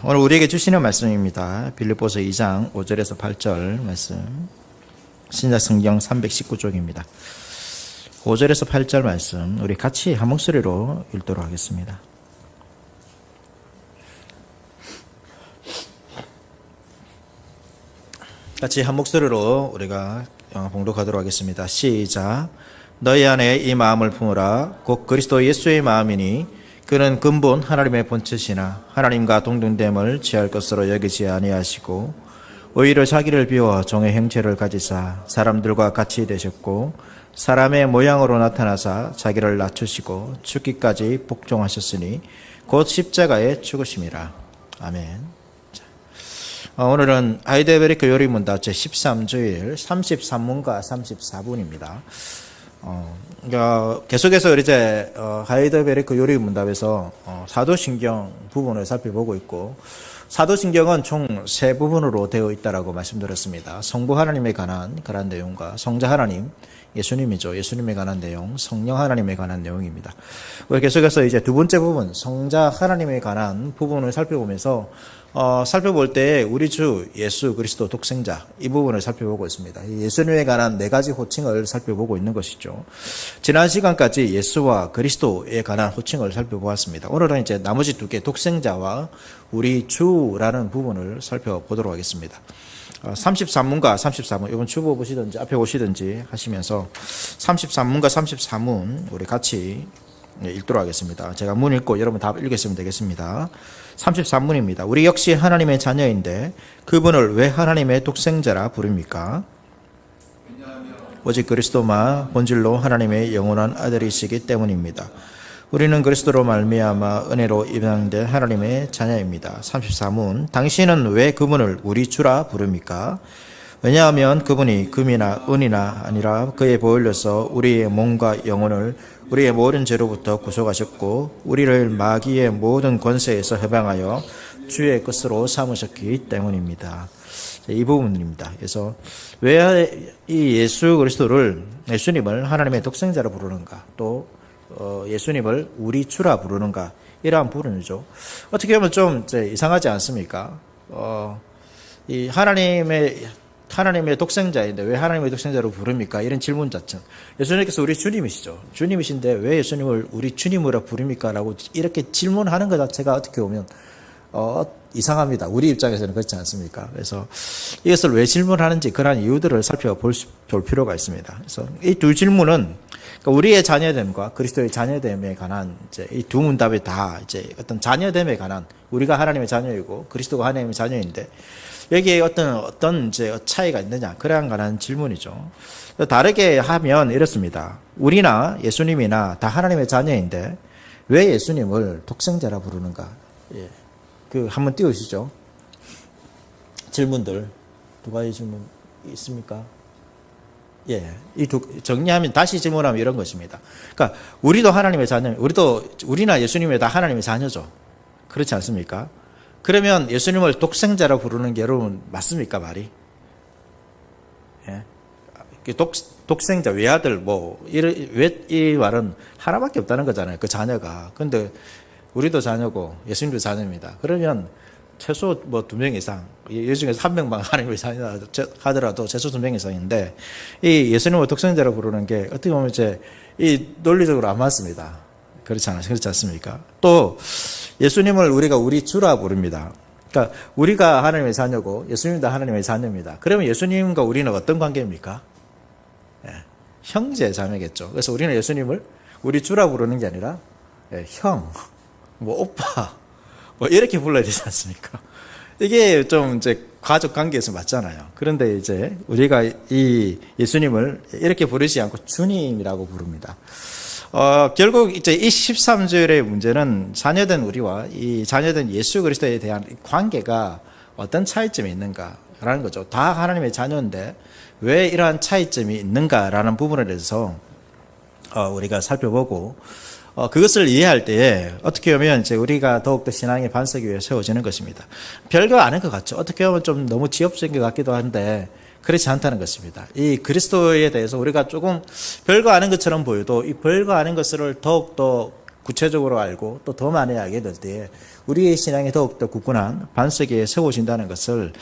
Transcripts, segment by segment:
오늘 우리에게 주시는 말씀입니다. 빌립보서 2장 5절에서 8절 말씀. 신약성경 319쪽입니다. 5절에서 8절 말씀 우리 같이 한 목소리로 읽도록 하겠습니다. 같이 한 목소리로 우리가 봉독하도록 하겠습니다. 시작. 너희 안에 이 마음을 품으라. 곧 그리스도 예수의 마음이니 그는 근본 하나님의 본체시나 하나님과 동등됨을 취할 것으로 여기지 아니하시고 오히려 자기를 비워 종의 형체를 가지사 사람들과 같이 되셨고 사람의 모양으로 나타나사 자기를 낮추시고 죽기까지 복종하셨으니 곧 십자가에 죽으심이라. 아멘. 오늘은 하이델베르크 요리문답 제13주일 33문과 34분입니다. 계속해서 이제 하이델베르크 요리문답에서 사도신경 부분을 살펴보고 있고, 사도신경은 총 3부분으로 되어 있다라고 말씀드렸습니다. 성부 하나님에 관한 그런 내용과 성자 하나님, 예수님이죠. 예수님에 관한 내용, 성령 하나님에 관한 내용입니다. 계속해서 이제 두 번째 부분, 성자 하나님에 관한 부분을 살펴보면서 살펴볼 때 우리 주 예수 그리스도 독생자 이 부분을 살펴보고 있습니다. 예수님에 관한 4가지 호칭을 살펴보고 있는 것이죠. 지난 시간까지 예수와 그리스도에 관한 호칭을 살펴보았습니다. 오늘은 이제 나머지 2개 독생자와 우리 주라는 부분을 살펴보도록 하겠습니다. 33문과 34문, 이번 주보 보시든지 앞에 보시든지 하시면서 33문과 34문 우리 같이 읽도록 하겠습니다. 제가 문 읽고 여러분 답 읽으시면 되겠습니다. 33문입니다. 우리 역시 하나님의 자녀인데 그분을 왜 하나님의 독생자라 부릅니까? 오직 그리스도만 본질로 하나님의 영원한 아들이시기 때문입니다. 우리는 그리스도로 말미암아 은혜로 입양된 하나님의 자녀입니다. 34문. 당신은 왜 그분을 우리 주라 부릅니까? 왜냐하면 그분이 금이나 은이나 아니라 그의 보혈로서 우리의 몸과 영혼을 우리의 모든 죄로부터 구속하셨고 우리를 마귀의 모든 권세에서 해방하여 주의 것으로 삼으셨기 때문입니다. 이 부분입니다. 그래서 왜 이 예수 그리스도를, 예수님을 하나님의 독생자로 부르는가, 또 예수님을 우리 주라 부르는가, 이러한 부분이죠. 어떻게 보면 좀 이상하지 않습니까? 이 하나님의 독생자인데 왜 하나님의 독생자로 부릅니까? 이런 질문 자체. 예수님께서 우리 주님이시죠. 주님이신데 왜 예수님을 우리 주님으로 부릅니까? 라고 이렇게 질문하는 것 자체가 어떻게 보면 이상합니다. 우리 입장에서는 그렇지 않습니까? 그래서 이것을 왜 질문하는지 그러한 이유들을 살펴볼 필요가 있습니다. 그래서 이 두 질문은 우리의 자녀됨과 그리스도의 자녀됨에 관한 이 두 문답이 다 어떤 자녀됨에 관한, 우리가 하나님의 자녀이고 그리스도가 하나님의 자녀인데 여기에 어떤 차이가 있느냐, 그러한 관한 질문이죠. 다르게 하면 이렇습니다. 우리나 예수님이나 다 하나님의 자녀인데 왜 예수님을 독생자라 부르는가? 한번 띄우시죠. 질문들 2가지 질문 있습니까? 정리하면, 다시 질문하면 이런 것입니다. 그러니까 우리도 하나님의 자녀, 우리나 예수님이 다 하나님의 자녀죠. 그렇지 않습니까? 그러면 예수님을 독생자라 부르는 게 여러분 맞습니까, 말이? 독생자, 외아들, 이 말은 하나밖에 없다는 거잖아요. 그 자녀가. 근데 우리도 자녀고 예수님도 자녀입니다. 그러면 최소 2명 이상, 이 중에서 1명만 하나님의 자녀 하더라도 최소 2명 이상인데, 이 예수님을 독생자로 부르는 게 어떻게 보면 이 논리적으로 안 맞습니다. 그렇지 않습니까? 또 예수님을 우리가 우리 주라 부릅니다. 그러니까 우리가 하나님의 자녀고 예수님도 하나님의 자녀입니다. 그러면 예수님과 우리는 어떤 관계입니까? 형제 자매겠죠. 그래서 우리는 예수님을 우리 주라 부르는 게 아니라 형, 오빠, 이렇게 불러야 되지 않습니까? 이게 좀 가족 관계에서 맞잖아요. 그런데 우리가 이 예수님을 이렇게 부르지 않고 주님이라고 부릅니다. 결국 이 13절의 문제는 자녀된 우리와 이 자녀된 예수 그리스도에 대한 관계가 어떤 차이점이 있는가라는 거죠. 다 하나님의 자녀인데 왜 이러한 차이점이 있는가라는 부분에 대해서 우리가 살펴보고, 그것을 이해할 때에 어떻게 보면 우리가 더욱더 신앙의 반석 위에 세워지는 것입니다. 별거 아닌 것 같죠. 어떻게 보면 좀 너무 지엽적인 것 같기도 한데 그렇지 않다는 것입니다. 이 그리스도에 대해서 우리가 조금 별거 아닌 것처럼 보여도 이 별거 아닌 것을 더욱더 구체적으로 알고 또 더 많이 알게 될 때에 우리의 신앙이 더욱더 굳건한 반석에 세워진다는 것을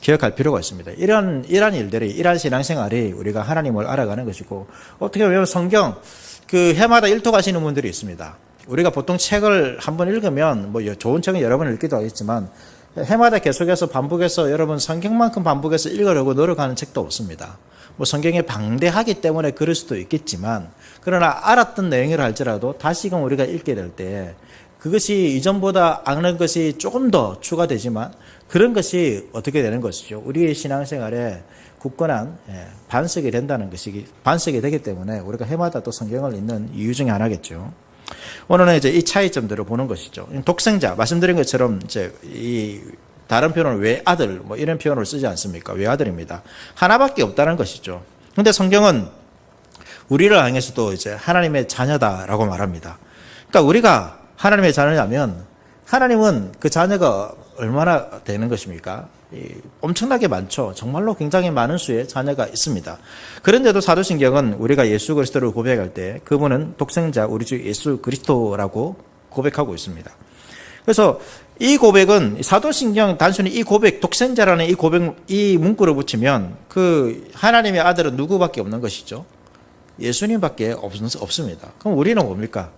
기억할 필요가 있습니다. 이런 일들이, 신앙생활이 우리가 하나님을 알아가는 것이고, 어떻게 보면 성경, 해마다 일독하시는 분들이 있습니다. 우리가 보통 책을 한번 읽으면, 좋은 책은 여러 번 읽기도 하겠지만, 해마다 계속해서 반복해서 여러분 성경만큼 반복해서 읽으려고 노력하는 책도 없습니다. 성경에 방대하기 때문에 그럴 수도 있겠지만, 그러나 알았던 내용이라 할지라도 다시금 우리가 읽게 될 때, 그것이 이전보다 아는 것이 조금 더 추가되지만, 그런 것이 어떻게 되는 것이죠. 우리의 신앙생활에 굳건한 반석이 된다는 것이, 반석이 되기 때문에 우리가 해마다 또 성경을 읽는 이유 중에 하나겠죠. 오늘은 이제 이 차이점들을 보는 것이죠. 독생자, 말씀드린 것처럼 이 다른 표현은 외아들, 이런 표현을 쓰지 않습니까? 외아들입니다. 하나밖에 없다는 것이죠. 근데 성경은 우리를 향해서도 이제 하나님의 자녀다라고 말합니다. 그러니까 우리가 하나님의 자녀라면 하나님은 그 자녀가 얼마나 되는 것입니까? 엄청나게 많죠. 정말로 굉장히 많은 수의 자녀가 있습니다. 그런데도 사도신경은 우리가 예수 그리스도를 고백할 때 그분은 독생자 우리 주 예수 그리스도라고 고백하고 있습니다. 그래서 이 고백은 사도신경 단순히 이 고백, 독생자라는 이 고백, 이 문구를 붙이면 그 하나님의 아들은 누구밖에 없는 것이죠. 예수님밖에 없습니다. 그럼 우리는 뭡니까?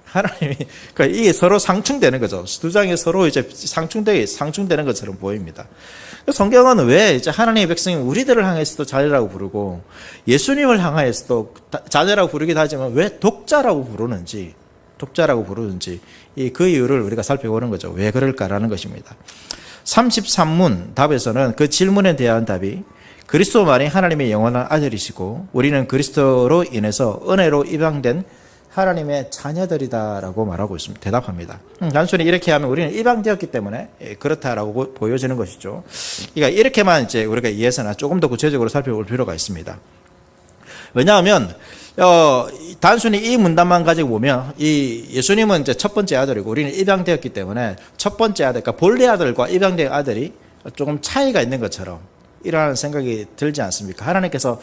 하나님이, 그러니까 이게 서로 상충되는 거죠. 두 장이 서로 이제 상충되는 것처럼 보입니다. 성경은 왜 이제 하나님의 백성이 우리들을 향해서도 자녀라고 부르고 예수님을 향하여서도 자녀라고 부르기도 하지만 왜 독자라고 부르는지 그 이유를 우리가 살펴보는 거죠. 왜 그럴까라는 것입니다. 33문 답에서는 그 질문에 대한 답이 그리스도만이 하나님의 영원한 아들이시고 우리는 그리스도로 인해서 은혜로 입양된 하나님의 자녀들이다라고 말하고 있습니다. 대답합니다. 단순히 이렇게 하면 우리는 입양되었기 때문에 그렇다라고 보여지는 것이죠. 그러니까 이렇게만 이제 우리가 이해해서나 조금 더 구체적으로 살펴볼 필요가 있습니다. 왜냐하면 단순히 이 문단만 가지고 보면 이 예수님은 이제 첫 번째 아들이고 우리는 입양되었기 때문에 첫 번째 아들, 그러니까 본래 아들과 입양된 아들이 조금 차이가 있는 것처럼 이러한 생각이 들지 않습니까? 하나님께서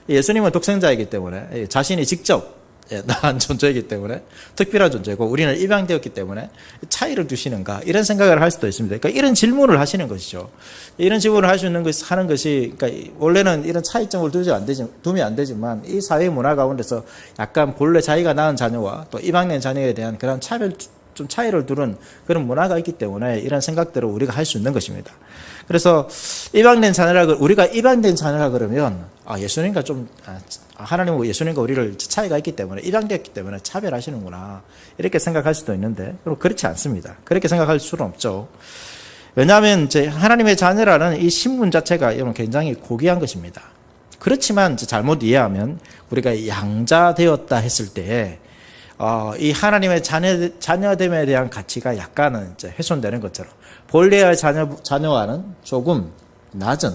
예수님은 독생자이기 때문에 자신이 직접 나한 존재이기 때문에 특별한 존재고 우리는 입양되었기 때문에 차이를 두시는가 이런 생각을 할 수도 있습니다. 그러니까 이런 질문을 하시는 것이죠. 이런 질문을 할 수 있는 것이 하는 것이 그러니까 원래는 이런 차이점을 두면 안 되지만 이 사회 문화 가운데서 약간 본래 자기가 낳은 자녀와 또 입양된 자녀에 대한 그런 좀 차이를 두는 그런 문화가 있기 때문에 이런 생각들을 우리가 할 수 있는 것입니다. 그래서 우리가 입양된 자녀라 그러면 예수님과 하나님과 예수님과 우리를 차이가 있기 때문에 입양되었기 때문에 차별하시는구나 이렇게 생각할 수도 있는데 그렇지 않습니다. 그렇게 생각할 수는 없죠. 왜냐하면 이제 하나님의 자녀라는 이 신분 자체가 굉장히 고귀한 것입니다. 그렇지만 잘못 이해하면 우리가 양자되었다 했을 때 이 하나님의 자녀됨에 대한 가치가 약간은 이제 훼손되는 것처럼 본래의 자녀와는 조금 낮은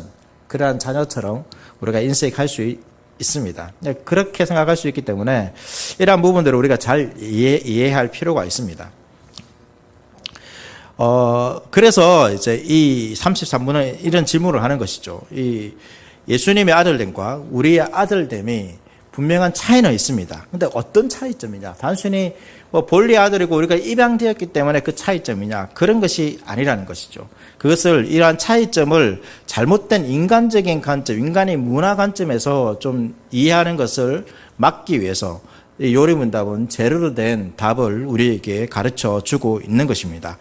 그러한 자녀처럼 우리가 인식할 수 있습니다. 그렇게 생각할 수 있기 때문에 이러한 부분들을 우리가 잘 이해할 필요가 있습니다. 그래서 이제 이 33분은 이런 질문을 하는 것이죠. 이 예수님의 아들됨과 우리의 아들됨이 분명한 차이는 있습니다. 근데 어떤 차이점이냐? 단순히 본래 아들이고 우리가 입양되었기 때문에 그 차이점이냐? 그런 것이 아니라는 것이죠. 이러한 차이점을 잘못된 인간적인 관점, 인간의 문화 관점에서 좀 이해하는 것을 막기 위해서 요리문답은 제대로 된 답을 우리에게 가르쳐 주고 있는 것입니다.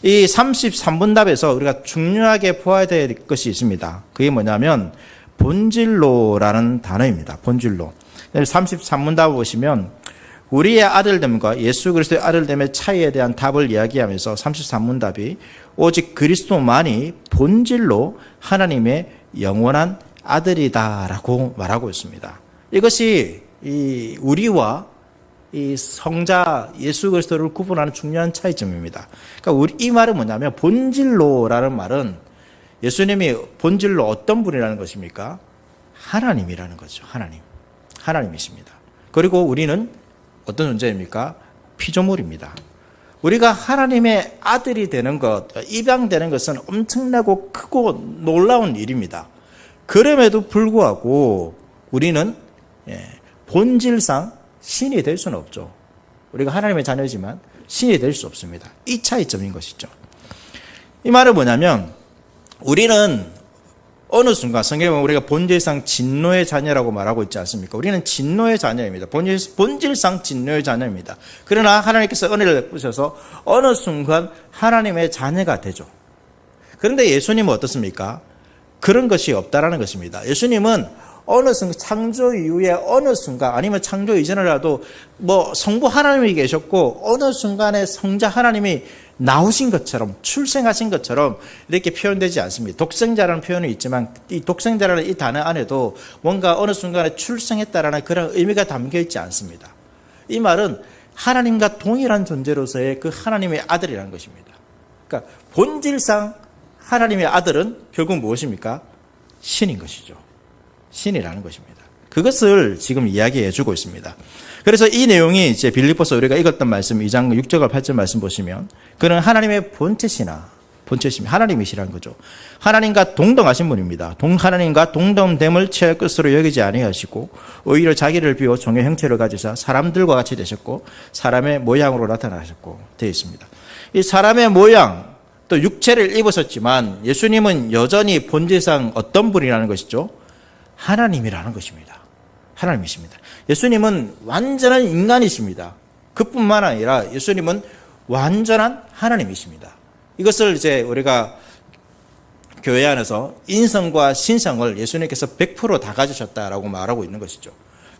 이 33분 답에서 우리가 중요하게 보아야 될 것이 있습니다. 그게 뭐냐면 본질로라는 단어입니다. 본질로. 33문 답을 보시면 우리의 아들됨과 예수 그리스도의 아들됨의 차이에 대한 답을 이야기하면서 33문 답이 오직 그리스도만이 본질로 하나님의 영원한 아들이다라고 말하고 있습니다. 이것이 우리와 이 성자 예수 그리스도를 구분하는 중요한 차이점입니다. 그러니까 이 말은 뭐냐면 본질로라는 말은 예수님이 본질로 어떤 분이라는 것입니까? 하나님이라는 거죠. 하나님이십니다. 그리고 우리는 어떤 존재입니까? 피조물입니다. 우리가 하나님의 아들이 되는 것, 입양되는 것은 엄청나고 크고 놀라운 일입니다. 그럼에도 불구하고 우리는 본질상 신이 될 수는 없죠. 우리가 하나님의 자녀지만 신이 될 수 없습니다. 이 차이점인 것이죠. 이 말은 뭐냐면 우리는 어느 순간 성경에 보면 우리가 본질상 진노의 자녀라고 말하고 있지 않습니까? 우리는 진노의 자녀입니다. 본질상 진노의 자녀입니다. 그러나 하나님께서 은혜를 베푸셔서 어느 순간 하나님의 자녀가 되죠. 그런데 예수님은 어떻습니까? 그런 것이 없다라는 것입니다. 예수님은 어느 순간 창조 이후에 어느 순간 아니면 창조 이전이라도 성부 하나님이 계셨고 어느 순간에 성자 하나님이 나오신 것처럼 출생하신 것처럼 이렇게 표현되지 않습니다. 독생자라는 표현이 있지만 이 독생자라는 이 단어 안에도 뭔가 어느 순간에 출생했다라는 그런 의미가 담겨 있지 않습니다. 이 말은 하나님과 동일한 존재로서의 그 하나님의 아들이라는 것입니다. 그러니까 본질상 하나님의 아들은 결국 무엇입니까? 신인 것이죠. 신이라는 것입니다. 그것을 지금 이야기해 주고 있습니다. 그래서 이 내용이 이제 빌립보서 우리가 읽었던 말씀 2장 6절과 8절 말씀 보시면 그는 하나님의 본체심이 하나님이시라는 거죠. 하나님과 동등하신 분입니다. 하나님과 동등됨을 채 끝으로 여기지 아니하시고 오히려 자기를 비워 종의 형체를 가지사 사람들과 같이 되셨고 사람의 모양으로 나타나셨고 되어 있습니다. 이 사람의 모양 또 육체를 입으셨지만 예수님은 여전히 본질상 어떤 분이라는 것이죠? 하나님이라는 것입니다. 하나님이십니다. 예수님은 완전한 인간이십니다. 그뿐만 아니라 예수님은 완전한 하나님이십니다. 이것을 이제 우리가 교회 안에서 인성과 신성을 예수님께서 100% 다 가지셨다라고 말하고 있는 것이죠.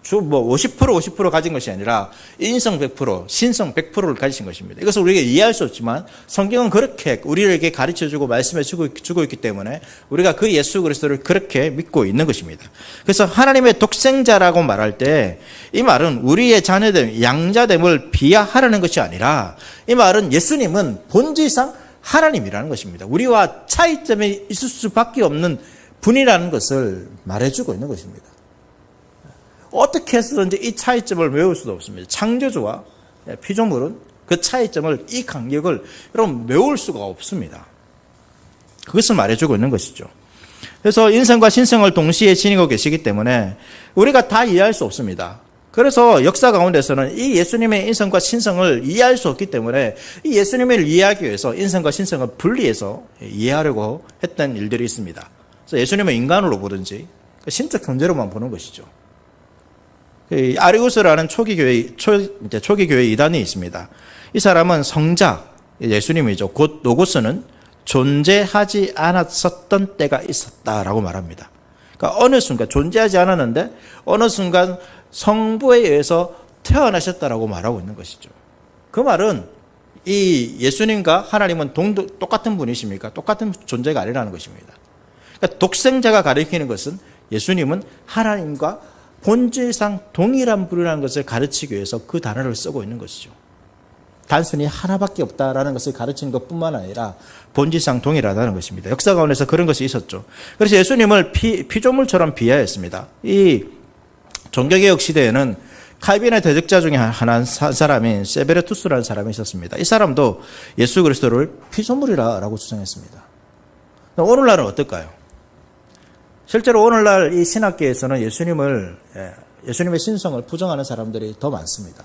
50% 가진 것이 아니라 인성 100%, 신성 100%를 가지신 것입니다. 이것을 우리가 이해할 수 없지만 성경은 그렇게 우리에게 가르쳐주고 말씀해 주고 있기 때문에 우리가 그 예수 그리스도를 그렇게 믿고 있는 것입니다. 그래서 하나님의 독생자라고 말할 때 이 말은 우리의 자녀됨, 양자됨을 비하하려는 것이 아니라 이 말은 예수님은 본질상 하나님이라는 것입니다. 우리와 차이점이 있을 수밖에 없는 분이라는 것을 말해주고 있는 것입니다. 어떻게 해서든지 이 차이점을 외울 수도 없습니다. 창조주와 피조물은 그 차이점을, 이 간격을 여러분 외울 수가 없습니다. 그것을 말해주고 있는 것이죠. 그래서 인성과 신성을 동시에 지니고 계시기 때문에 우리가 다 이해할 수 없습니다. 그래서 역사 가운데서는 이 예수님의 인성과 신성을 이해할 수 없기 때문에 이 예수님을 이해하기 위해서 인성과 신성을 분리해서 이해하려고 했던 일들이 있습니다. 그래서 예수님을 인간으로 보든지 신적 존재로만 보는 것이죠. 아리우스라는 초기 교회 이단이 있습니다. 이 사람은 성자, 예수님이죠. 곧 로고스는 존재하지 않았었던 때가 있었다라고 말합니다. 그러니까 어느 순간 존재하지 않았는데 어느 순간 성부에 의해서 태어나셨다라고 말하고 있는 것이죠. 그 말은 이 예수님과 하나님은 똑같은 분이십니까? 똑같은 존재가 아니라는 것입니다. 그러니까 독생자가 가리키는 것은 예수님은 하나님과 본질상 동일한 분이라는 것을 가르치기 위해서 그 단어를 쓰고 있는 것이죠. 단순히 하나밖에 없다라는 것을 가르치는 것뿐만 아니라 본질상 동일하다는 것입니다. 역사 가운데서 그런 것이 있었죠. 그래서 예수님을 피조물처럼 비하했습니다. 이 종교개혁 시대에는 칼빈의 대적자 중에 한 사람인 세베르투스라는 사람이 있었습니다. 이 사람도 예수 그리스도를 피조물이라고 주장했습니다. 오늘날은 어떨까요? 실제로 오늘날 이 신학계에서는 예수님의 신성을 부정하는 사람들이 더 많습니다.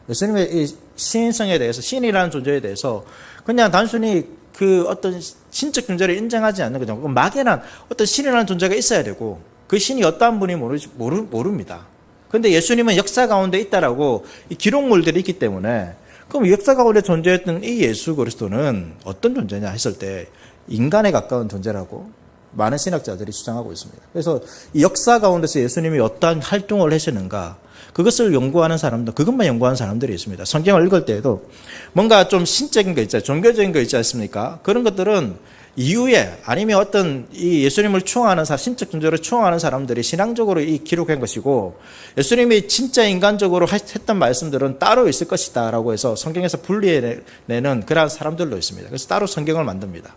예수님의 이 신성에 대해서, 신이라는 존재에 대해서 그냥 단순히 그 어떤 신적 존재를 인정하지 않는 거죠. 막연한 어떤 신이라는 존재가 있어야 되고 그 신이 어떠한 분이 모릅니다. 그런데 예수님은 역사 가운데 있다라고 이 기록물들이 있기 때문에 그럼 역사 가운데 존재했던 이 예수 그리스도는 어떤 존재냐 했을 때 인간에 가까운 존재라고 많은 신학자들이 주장하고 있습니다. 그래서 이 역사 가운데서 예수님이 어떠한 활동을 하시는가 그것을 연구하는 사람들, 그것만 연구하는 사람들이 있습니다. 성경을 읽을 때에도 뭔가 좀 신적인 거 있잖아요. 종교적인 거 있지 않습니까? 그런 것들은 이후에 아니면 어떤 이 예수님을 추앙하는 신적 존재를 추앙하는 사람들이 신앙적으로 이 기록한 것이고 예수님이 진짜 인간적으로 했던 말씀들은 따로 있을 것이다 라고 해서 성경에서 분리해내는 그러한 사람들도 있습니다. 그래서 따로 성경을 만듭니다.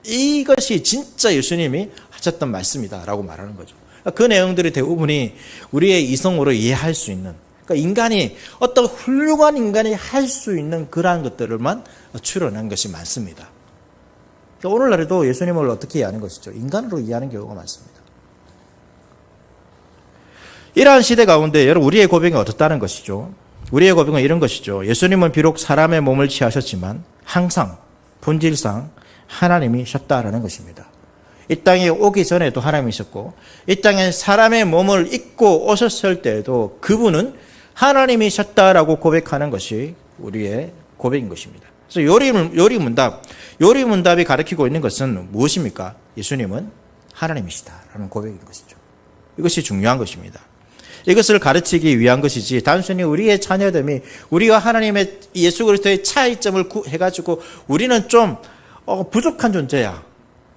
이것이 진짜 예수님이 하셨던 말씀이다 라고 말하는 거죠. 그 내용들이 대부분이 우리의 이성으로 이해할 수 있는, 그러니까 인간이 어떤 훌륭한 인간이 할 수 있는 그러한 것들만 추론한 것이 많습니다. 그러니까 오늘날에도 예수님을 어떻게 이해하는 것이죠? 인간으로 이해하는 경우가 많습니다. 이러한 시대 가운데 여러분 우리의 고백이 어떻다는 것이죠. 우리의 고백은 이런 것이죠. 예수님은 비록 사람의 몸을 취하셨지만 항상 본질상 하나님이셨다라는 것입니다. 이 땅에 오기 전에도 하나님이셨고 이 땅에 사람의 몸을 입고 오셨을 때에도 그분은 하나님이셨다라고 고백하는 것이 우리의 고백인 것입니다. 그래서 요리문답이 가리키고 있는 것은 무엇입니까? 예수님은 하나님이시다라는 고백인 것이죠. 이것이 중요한 것입니다. 이것을 가르치기 위한 것이지 단순히 우리의 자녀됨이 우리와 하나님의 예수 그리스도의 차이점을 해가지고 우리는 좀 부족한 존재야,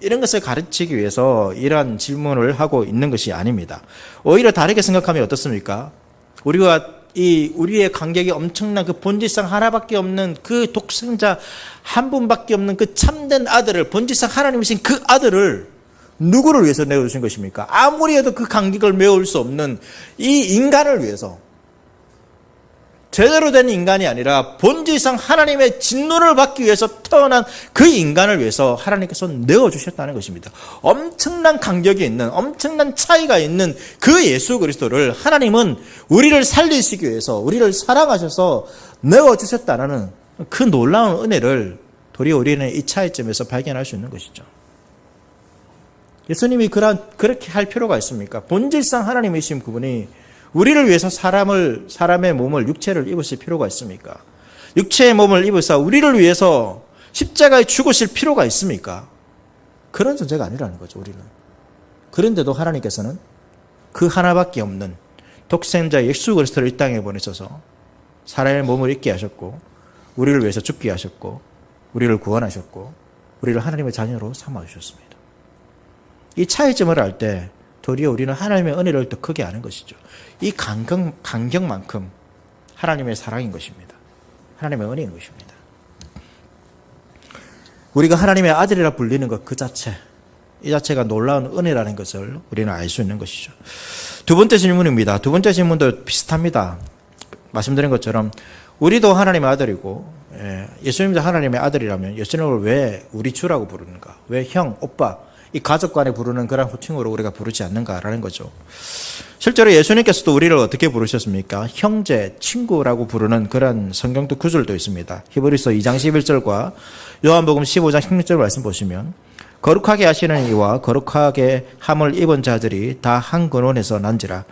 이런 것을 가르치기 위해서 이러한 질문을 하고 있는 것이 아닙니다. 오히려 다르게 생각하면 어떻습니까? 우리의 간격이 엄청난 그 본질상 하나밖에 없는 그 독생자 한 분밖에 없는 그 참된 아들을, 본질상 하나님이신 그 아들을 누구를 위해서 내어주신 것입니까? 아무리 해도 그 간격을 메울 수 없는 이 인간을 위해서, 제대로 된 인간이 아니라 본질상 하나님의 진노를 받기 위해서 태어난 그 인간을 위해서 하나님께서 내어주셨다는 것입니다. 엄청난 간격이 있는, 엄청난 차이가 있는 그 예수 그리스도를 하나님은 우리를 살리시기 위해서, 우리를 사랑하셔서 내어주셨다는 그 놀라운 은혜를 도리어 우리는 이 차이점에서 발견할 수 있는 것이죠. 예수님이 그렇게 할 필요가 있습니까? 본질상 하나님이신 그분이 우리를 위해서 사람의 몸을, 육체를 입으실 필요가 있습니까? 육체의 몸을 입으사 우리를 위해서 십자가에 죽으실 필요가 있습니까? 그런 존재가 아니라는 거죠, 우리는. 그런데도 하나님께서는 그 하나밖에 없는 독생자 예수 그리스도를 이 땅에 보내셔서 사람의 몸을 입게 하셨고, 우리를 위해서 죽게 하셨고, 우리를 구원하셨고, 우리를 하나님의 자녀로 삼아주셨습니다. 이 차이점을 알 때 도리어 우리는 하나님의 은혜를 더 크게 아는 것이죠. 이 간격만큼 하나님의 사랑인 것입니다. 하나님의 은혜인 것입니다. 우리가 하나님의 아들이라 불리는 것 그 자체, 이 자체가 놀라운 은혜라는 것을 우리는 알 수 있는 것이죠. 두 번째 질문입니다. 두 번째 질문도 비슷합니다. 말씀드린 것처럼 우리도 하나님의 아들이고 예수님도 하나님의 아들이라면 예수님을 왜 우리 주라고 부르는가? 왜 형, 오빠, 이 가족 간에 부르는 그런 호칭으로 우리가 부르지 않는가라는 거죠. 실제로 예수님께서도 우리를 어떻게 부르셨습니까? 형제, 친구라고 부르는 그런 성경도 구절도 있습니다. 히브리서 2장 11절과 요한복음 15장 16절 말씀 보시면 거룩하게 하시는 이와 거룩하게 함을 입은 자들이 다 한 근원에서 난지라.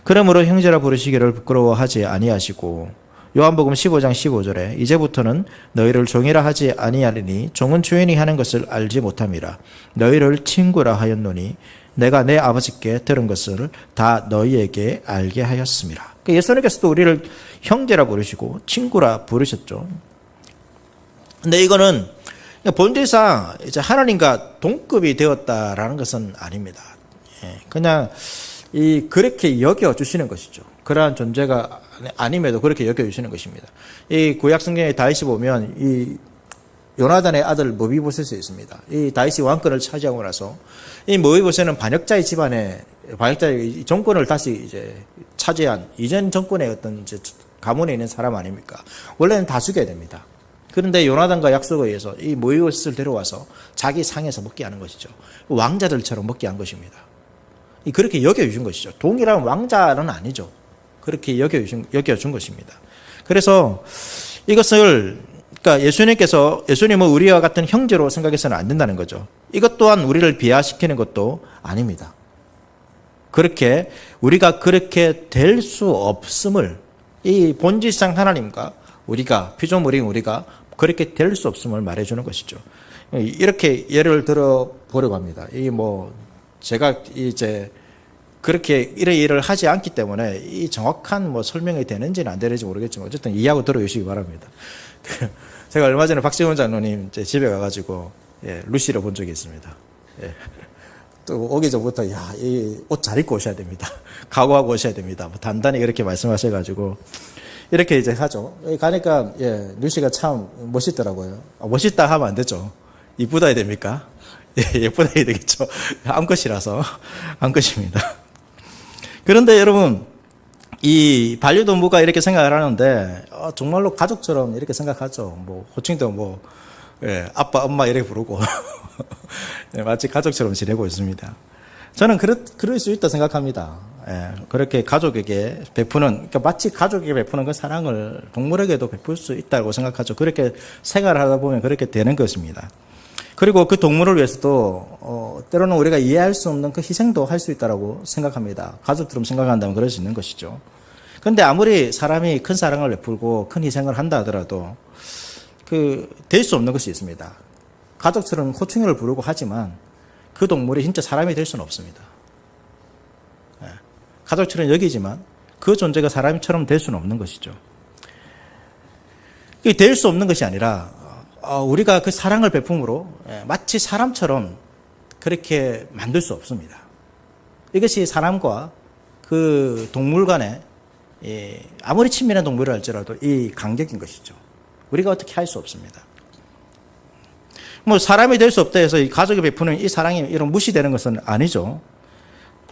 그러므로 형제라 부르시기를 부끄러워하지 아니하시고 요한복음 15장 15절에 이제부터는 너희를 종이라 하지 아니하리니 종은 주인이 하는 것을 알지 못함이라. 너희를 친구라 하였노니 내가 내 아버지께 들은 것을 다 너희에게 알게 하였음이라. 예수님께서도 우리를 형제라 부르시고 친구라 부르셨죠. 근데 이거는 본질상 이제 하나님과 동급이 되었다라는 것은 아닙니다. 그냥 그렇게 여겨주시는 것이죠. 그러한 존재가 아님에도 그렇게 여겨주시는 것입니다. 이 구약 성경에 다윗이 보면 이 요나단의 아들 머비보셋이 있습니다. 이 다윗이 왕권을 차지하고 나서 이 머비보셋은 반역자의 집안에 반역자의 정권을 다시 이제 차지한 이전 정권의 어떤 이제 가문에 있는 사람 아닙니까? 원래는 다 죽여야 됩니다. 그런데 요나단과 약속에 의해서 이 머비보셋을 데려와서 자기 상에서 먹게 하는 것이죠. 왕자들처럼 먹게 한 것입니다. 그렇게 여겨주신 것이죠. 동일한 왕자는 아니죠. 그렇게 여겨준 것입니다. 그래서 이것을, 그러니까 예수님은 우리와 같은 형제로 생각해서는 안 된다는 거죠. 이것 또한 우리를 비하시키는 것도 아닙니다. 우리가 그렇게 될 수 없음을, 이 본질상 하나님과 피조물인 우리가 그렇게 될 수 없음을 말해주는 것이죠. 이렇게 예를 들어 보려고 합니다. 제가 이제 그렇게 이런 일을 하지 않기 때문에 이 정확한 설명이 되는지는 안 되는지 모르겠지만 어쨌든 이해하고 들어주시기 바랍니다. 제가 얼마 전에 박지원 장로님 집에 가가지고 루시를 본 적이 있습니다. 또 오기 전부터 이 옷 잘 입고 오셔야 됩니다. 각오하고 오셔야 됩니다. 단단히 그렇게 말씀하셔가지고 이렇게 이제 하죠. 가니까 루시가 참 멋있더라고요. 멋있다 하면 안 되죠. 이쁘다 해야 됩니까? 예쁘다 해야 되겠죠. 암컷이라서 암컷입니다. 그런데 여러분, 이 반려동물가 이렇게 생각을 하는데 정말로 가족처럼 이렇게 생각하죠. 호칭도 아빠, 엄마 이렇게 부르고 마치 가족처럼 지내고 있습니다. 저는 그럴 수 있다 생각합니다. 그렇게 가족에게 베푸는, 그러니까 마치 가족에게 베푸는 그 사랑을 동물에게도 베풀 수 있다고 생각하죠. 그렇게 생활하다 보면 그렇게 되는 것입니다. 그리고 그 동물을 위해서도 때로는 우리가 이해할 수 없는 그 희생도 할 수 있다고 생각합니다. 가족처럼 생각한다면 그럴 수 있는 것이죠. 그런데 아무리 사람이 큰 사랑을 베풀고 큰 희생을 한다 하더라도 될 수 없는 것이 있습니다. 가족처럼 호칭을 부르고 하지만 그 동물이 진짜 사람이 될 수는 없습니다. 가족처럼 여기지만 그 존재가 사람처럼 될 수는 없는 것이죠. 될 수 없는 것이 아니라 우리가 그 사랑을 베품으로 마치 사람처럼 그렇게 만들 수 없습니다. 이것이 사람과 그 동물 간에 아무리 친밀한 동물을 할지라도 이 간격인 것이죠. 우리가 어떻게 할 수 없습니다. 뭐 사람이 될 수 없다 해서 이 가족이 베푸는 이 사랑이 이런 무시되는 것은 아니죠.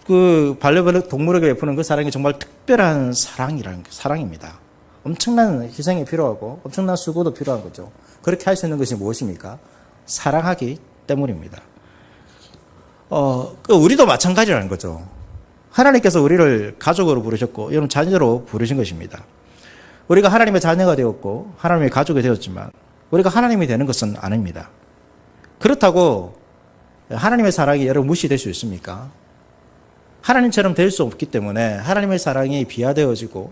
그 반려견 동물에게 베푸는 그 사랑이 정말 특별한 사랑입니다. 엄청난 희생이 필요하고 엄청난 수고도 필요한 거죠. 그렇게 할 수 있는 것이 무엇입니까? 사랑하기 때문입니다. 우리도 마찬가지라는 거죠. 하나님께서 우리를 가족으로 부르셨고 여러분 자녀로 부르신 것입니다. 우리가 하나님의 자녀가 되었고 하나님의 가족이 되었지만 우리가 하나님이 되는 것은 아닙니다. 그렇다고 하나님의 사랑이 여러분 무시될 수 있습니까? 하나님처럼 될 수 없기 때문에 하나님의 사랑이 비하되어지고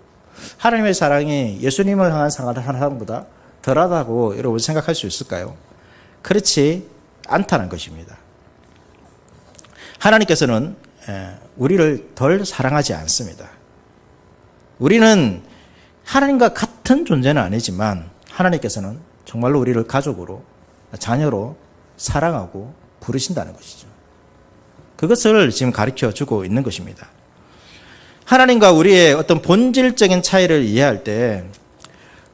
하나님의 사랑이 예수님을 향한 사랑보다 덜하다고 여러분 생각할 수 있을까요? 그렇지 않다는 것입니다. 하나님께서는 우리를 덜 사랑하지 않습니다. 우리는 하나님과 같은 존재는 아니지만 하나님께서는 정말로 우리를 가족으로, 자녀로 사랑하고 부르신다는 것이죠. 그것을 지금 가르쳐 주고 있는 것입니다. 하나님과 우리의 어떤 본질적인 차이를 이해할 때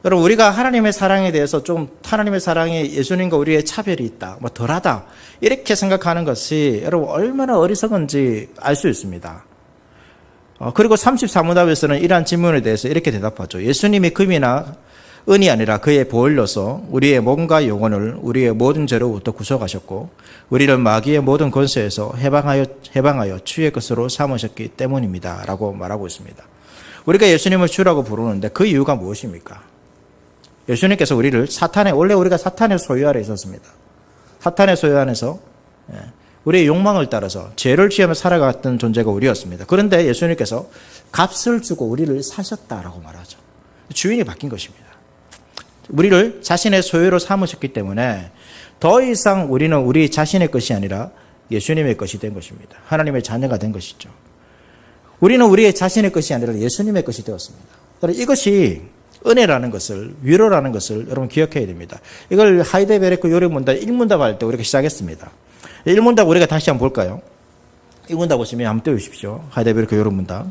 여러분 우리가 하나님의 사랑에 대해서 좀 하나님의 사랑에 예수님과 우리의 차별이 있다, 뭐 덜하다 이렇게 생각하는 것이 여러분 얼마나 어리석은지 알 수 있습니다. 그리고 34문답에서는 이러한 질문에 대해서 이렇게 대답하죠. 예수님이 금이나 은이 아니라 그의 보혈로서 우리의 몸과 영혼을 우리의 모든 죄로부터 구속하셨고 우리를 마귀의 모든 권세에서 해방하여 주의 것으로 삼으셨기 때문입니다 라고 말하고 있습니다. 우리가 예수님을 주라고 부르는데 그 이유가 무엇입니까? 예수님께서 우리를 원래 우리가 사탄의 소유 아래 있었습니다. 사탄의 소유 안에서 우리의 욕망을 따라서 죄를 지으며 살아갔던 존재가 우리였습니다. 그런데 예수님께서 값을 주고 우리를 사셨다라고 말하죠. 주인이 바뀐 것입니다. 우리를 자신의 소유로 삼으셨기 때문에 더 이상 우리는 우리 자신의 것이 아니라 예수님의 것이 된 것입니다. 하나님의 자녀가 된 것이죠. 우리는 우리의 자신의 것이 아니라 예수님의 것이 되었습니다. 이것이 은혜라는 것을, 위로라는 것을 여러분 기억해야 됩니다. 이걸 하이델베르크 요리문답 1문답 할 때 우리가 시작했습니다. 1문답 우리가 다시 한번 볼까요? 1문답 보시면 한번 떼우십시오. 하이델베르크 요리문답.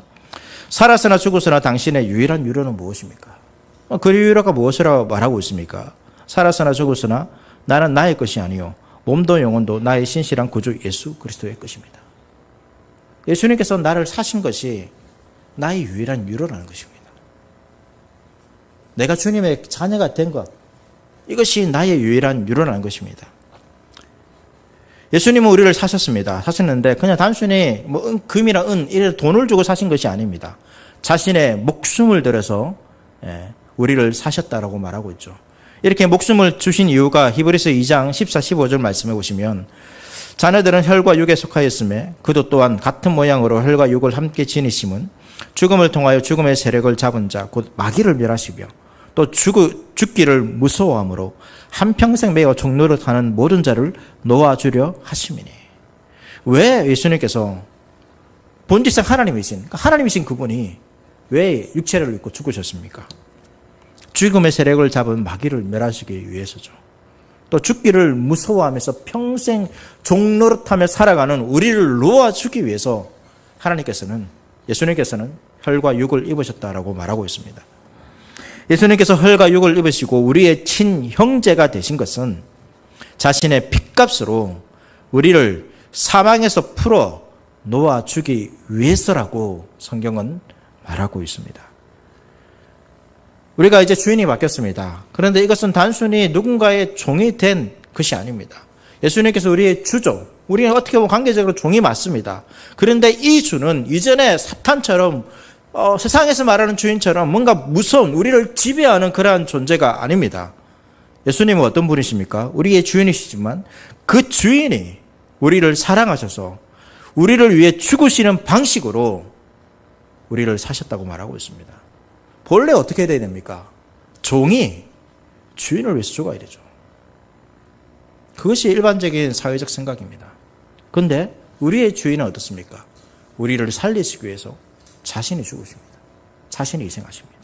살았으나 죽었으나 당신의 유일한 위로는 무엇입니까? 그 위로가 무엇이라고 말하고 있습니까? 살았으나 죽었으나 나는 나의 것이 아니요 몸도 영혼도 나의 신실한 구주 예수 그리스도의 것입니다. 예수님께서 나를 사신 것이 나의 유일한 위로라는 것입니다. 내가 주님의 자녀가 된 것, 이것이 나의 유일한 위로라는 것입니다. 예수님은 우리를 사셨습니다. 사셨는데 그냥 단순히 뭐 금이나 은 이런 돈을 주고 사신 것이 아닙니다. 자신의 목숨을 들여서 우리를 사셨다라고 말하고 있죠. 이렇게 목숨을 주신 이유가 히브리서 2장 14, 15절 말씀해 보시면 자녀들은 혈과 육에 속하였음에 그도 또한 같은 모양으로 혈과 육을 함께 지니심은 죽음을 통하여 죽음의 세력을 잡은 자 곧 마귀를 멸하시며 또 죽기를 무서워함으로 한평생 매어 종노릇하는 모든 자를 놓아주려 하심이니. 왜 예수님께서 본질상 하나님이신 그분이 왜 육체를 입고 죽으셨습니까? 죽음의 세력을 잡은 마귀를 멸하시기 위해서죠. 또 죽기를 무서워하면서 평생 종노릇하며 살아가는 우리를 놓아주기 위해서 예수님께서는 혈과 육을 입으셨다라고 말하고 있습니다. 예수님께서 혈과 육을 입으시고 우리의 친형제가 되신 것은 자신의 핏값으로 우리를 사망에서 풀어 놓아주기 위해서라고 성경은 말하고 있습니다. 우리가 이제 주인이 바뀌었습니다. 그런데 이것은 단순히 누군가의 종이 된 것이 아닙니다. 예수님께서 우리의 주죠. 우리는 어떻게 보면 관계적으로 종이 맞습니다. 그런데 이 주는 이전에 사탄처럼 세상에서 말하는 주인처럼 뭔가 무서운 우리를 지배하는 그러한 존재가 아닙니다. 예수님은 어떤 분이십니까? 우리의 주인이시지만 그 주인이 우리를 사랑하셔서 우리를 위해 죽으시는 방식으로 우리를 사셨다고 말하고 있습니다. 본래 어떻게 해야 됩니까? 종이 주인을 위해서 죽어야 되죠. 그것이 일반적인 사회적 생각입니다. 그런데 우리의 주인은 어떻습니까? 우리를 살리시기 위해서 자신이 죽으십니다. 자신이 희생하십니다.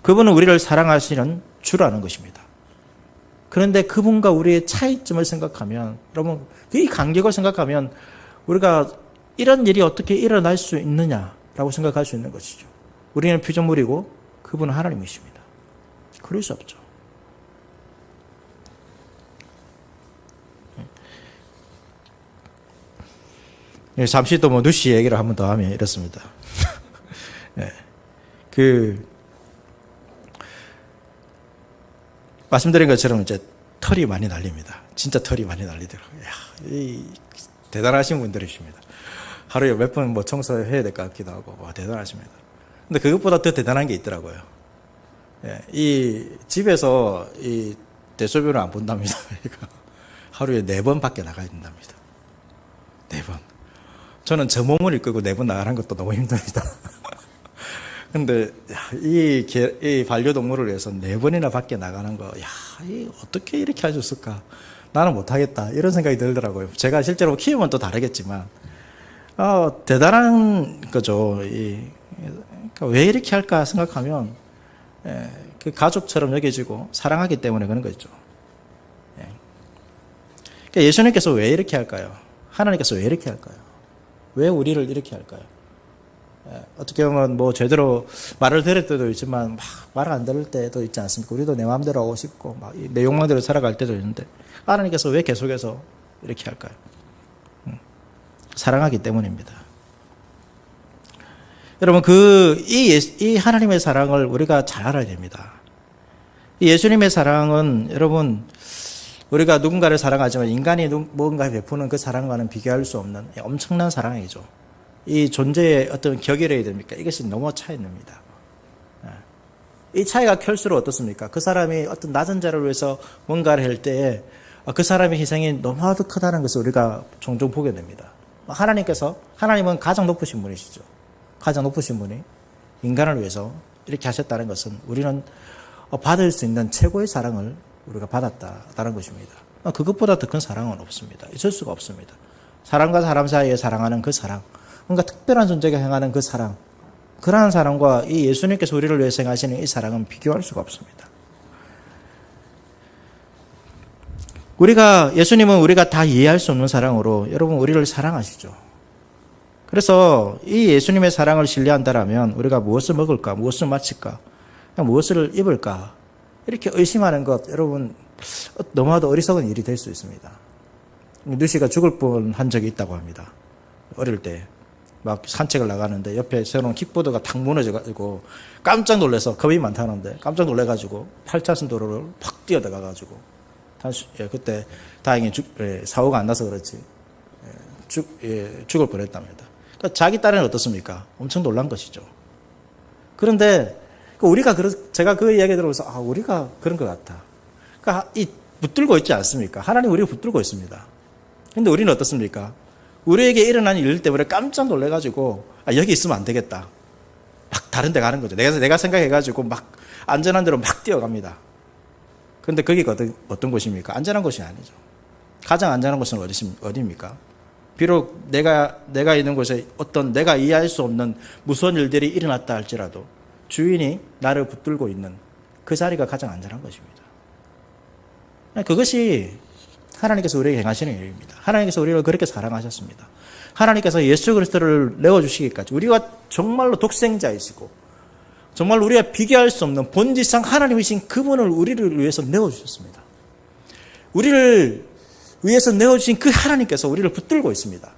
그분은 우리를 사랑하시는 주라는 것입니다. 그런데 그분과 우리의 차이점을 생각하면, 여러분, 이 간격을 생각하면 우리가 이런 일이 어떻게 일어날 수 있느냐라고 생각할 수 있는 것이죠. 우리는 피조물이고 그분은 하나님이십니다. 그럴 수 없죠. 잠시 또 누시 얘기를 한 번 더 하면 이렇습니다. 말씀드린 것처럼 이제 털이 많이 날립니다. 진짜 털이 많이 날리더라고요. 대단하신 분들이십니다. 하루에 몇 번 청소해야 될 것 같기도 하고, 대단하십니다. 근데 그것보다 더 대단한 게 있더라고요. 이 집에서 이 대소변을 안 본답니다. 하루에 4번밖에 나가야 된답니다. 4번. 저는 저 몸을 이끌고 4번 나가는 것도 너무 힘듭니다. 근데 이 반려동물을 위해서 4번이나 밖에 나가는 거, 어떻게 이렇게 하셨을까? 나는 못하겠다. 이런 생각이 들더라고요. 제가 실제로 키우면 또 다르겠지만, 대단한 거죠. 그러니까 왜 이렇게 할까 생각하면, 그 가족처럼 여겨지고 사랑하기 때문에 그런 거죠. 그러니까 예수님께서 왜 이렇게 할까요? 하나님께서 왜 이렇게 할까요? 왜 우리를 이렇게 할까요? 어떻게 보면 제대로 말을 들을 때도 있지만 말 안 들을 때도 있지 않습니까? 우리도 내 마음대로 하고 싶고 내 욕망대로 살아갈 때도 있는데 하나님께서 왜 계속해서 이렇게 할까요? 사랑하기 때문입니다. 여러분 이 하나님의 사랑을 우리가 잘 알아야 됩니다. 이 예수님의 사랑은 여러분 우리가 누군가를 사랑하지만 인간이 무언가 베푸는 그 사랑과는 비교할 수 없는 엄청난 사랑이죠. 이 존재의 어떤 격이라 해야 됩니까? 이것이 너무 차이납니다. 이 차이가 클수록 어떻습니까? 그 사람이 어떤 낮은 자를 위해서 뭔가를 할 때에 그 사람의 희생이 너무나도 크다는 것을 우리가 종종 보게 됩니다. 하나님은 가장 높으신 분이시죠. 가장 높으신 분이 인간을 위해서 이렇게 하셨다는 것은 우리는 받을 수 있는 최고의 사랑을 우리가 받았다는 것입니다. 그것보다 더 큰 사랑은 없습니다. 있을 수가 없습니다. 사람과 사람 사이에 사랑하는 그 사랑, 뭔가 특별한 존재가 행하는 그 사랑, 그러한 사랑과 이 예수님께서 우리를 위해서 행하시는 이 사랑은 비교할 수가 없습니다. 예수님은 우리가 다 이해할 수 없는 사랑으로 여러분 우리를 사랑하시죠. 그래서 이 예수님의 사랑을 신뢰한다라면 우리가 무엇을 먹을까, 무엇을 마실까, 무엇을 입을까 이렇게 의심하는 것 여러분 너무나도 어리석은 일이 될 수 있습니다. 누시가 죽을 뻔한 적이 있다고 합니다. 어릴 때 막 산책을 나가는데 옆에 세워놓은 킥보드가 탁 무너져가지고 깜짝 놀라서 겁이 많다는데 깜짝 놀라가지고 8차선 도로를 팍 뛰어들어가가지고 그때 다행히 사고가 안 나서 그렇지 죽을 뻔했답니다. 그러니까 자기 딸은 어떻습니까? 엄청 놀란 것이죠. 그런데 제가 그 이야기 들어보면서 우리가 그런 것 같다. 그러니까 붙들고 있지 않습니까? 하나님 우리가 붙들고 있습니다. 그런데 우리는 어떻습니까? 우리에게 일어난 일 때문에 깜짝 놀래가지고 여기 있으면 안 되겠다. 막 다른 데 가는 거죠. 내가 생각해가지고 막 안전한 데로 막 뛰어갑니다. 그런데 거기가 어떤 곳입니까? 안전한 곳이 아니죠. 가장 안전한 곳은 어디입니까? 비록 내가 있는 곳에 어떤 내가 이해할 수 없는 무서운 일들이 일어났다 할지라도 주인이 나를 붙들고 있는 그 자리가 가장 안전한 것입니다. 그것이 하나님께서 우리에게 행하시는 일입니다. 하나님께서 우리를 그렇게 사랑하셨습니다. 하나님께서 예수 그리스도를 내어주시기까지 우리가 정말로 독생자이시고 정말 우리가 비교할 수 없는 본질상 하나님이신 그분을 우리를 위해서 내어주셨습니다. 우리를 위해서 내어주신 그 하나님께서 우리를 붙들고 있습니다.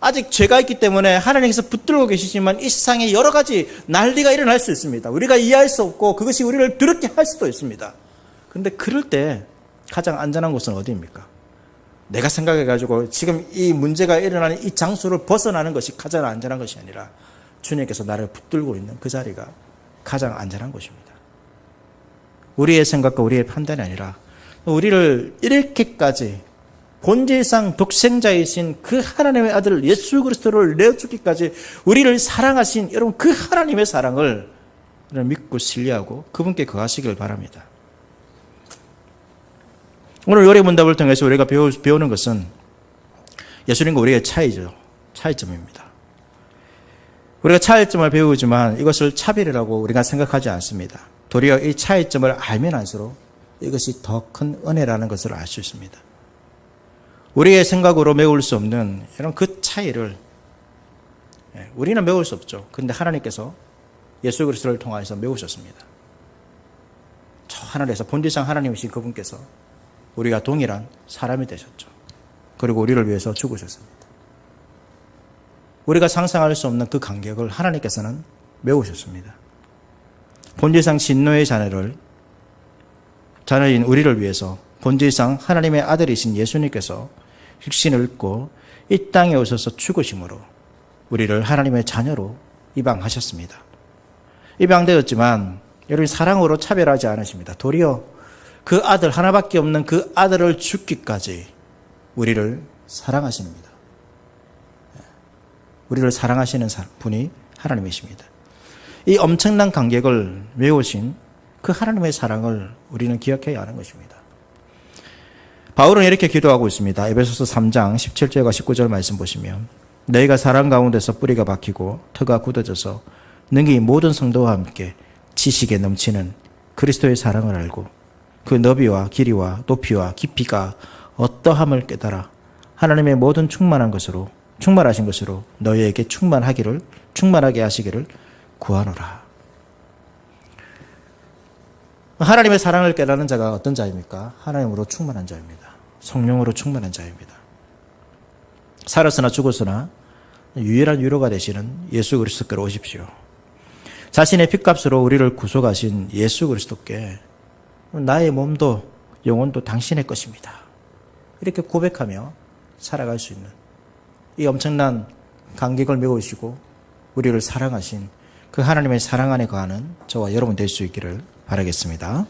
아직 죄가 있기 때문에 하나님께서 붙들고 계시지만 이 세상에 여러 가지 난리가 일어날 수 있습니다. 우리가 이해할 수 없고 그것이 우리를 두렵게 할 수도 있습니다. 그런데 그럴 때 가장 안전한 곳은 어디입니까? 내가 생각해가지고 지금 이 문제가 일어나는 이 장소를 벗어나는 것이 가장 안전한 것이 아니라 주님께서 나를 붙들고 있는 그 자리가 가장 안전한 것입니다. 우리의 생각과 우리의 판단이 아니라 우리를 이렇게까지 본질상 독생자이신 그 하나님의 아들 예수 그리스도를 내어주기까지 우리를 사랑하신 여러분 그 하나님의 사랑을 믿고 신뢰하고 그분께 거하시길 바랍니다. 오늘 요리 문답을 통해서 우리가 배우는 것은 예수님과 우리의 차이점입니다. 우리가 차이점을 배우지만 이것을 차별이라고 우리가 생각하지 않습니다. 도리어 이 차이점을 알면 알수록 이것이 더 큰 은혜라는 것을 알 수 있습니다. 우리의 생각으로 메울 수 없는 이런 그 차이를 우리는 메울 수 없죠. 그런데 하나님께서 예수 그리스도를 통하여서 메우셨습니다. 저 하늘에서 본질상 하나님이신 그분께서 우리가 동일한 사람이 되셨죠. 그리고 우리를 위해서 죽으셨습니다. 우리가 상상할 수 없는 그 간격을 하나님께서는 메우셨습니다. 본질상 진노의 자녀인 우리를 위해서 본질상 하나님의 아들이신 예수님께서 육신을 입고 이 땅에 오셔서 죽으심으로 우리를 하나님의 자녀로 입양하셨습니다. 입양되었지만 여러분 사랑으로 차별하지 않으십니다. 도리어 그 아들 하나밖에 없는 그 아들을 죽기까지 우리를 사랑하십니다. 우리를 사랑하시는 분이 하나님이십니다. 이 엄청난 간격을 메우신 그 하나님의 사랑을 우리는 기억해야 하는 것입니다. 바울은 이렇게 기도하고 있습니다. 에베소서 3장 17절과 19절 말씀 보시면 너희가 사랑 가운데서 뿌리가 박히고 터가 굳어져서 능히 모든 성도와 함께 지식에 넘치는 그리스도의 사랑을 알고 그 너비와 길이와 높이와 깊이가 어떠함을 깨달아 하나님의 모든 충만하신 것으로 너희에게 충만하게 하시기를 구하노라. 하나님의 사랑을 깨닫는 자가 어떤 자입니까? 하나님으로 충만한 자입니다. 성령으로 충만한 자입니다. 살았으나 죽었으나 유일한 위로가 되시는 예수 그리스도께로 오십시오. 자신의 핏값으로 우리를 구속하신 예수 그리스도께 나의 몸도 영혼도 당신의 것입니다. 이렇게 고백하며 살아갈 수 있는 이 엄청난 간격을 메우시고 우리를 사랑하신 그 하나님의 사랑 안에 거하는 저와 여러분 될 수 있기를 바라겠습니다.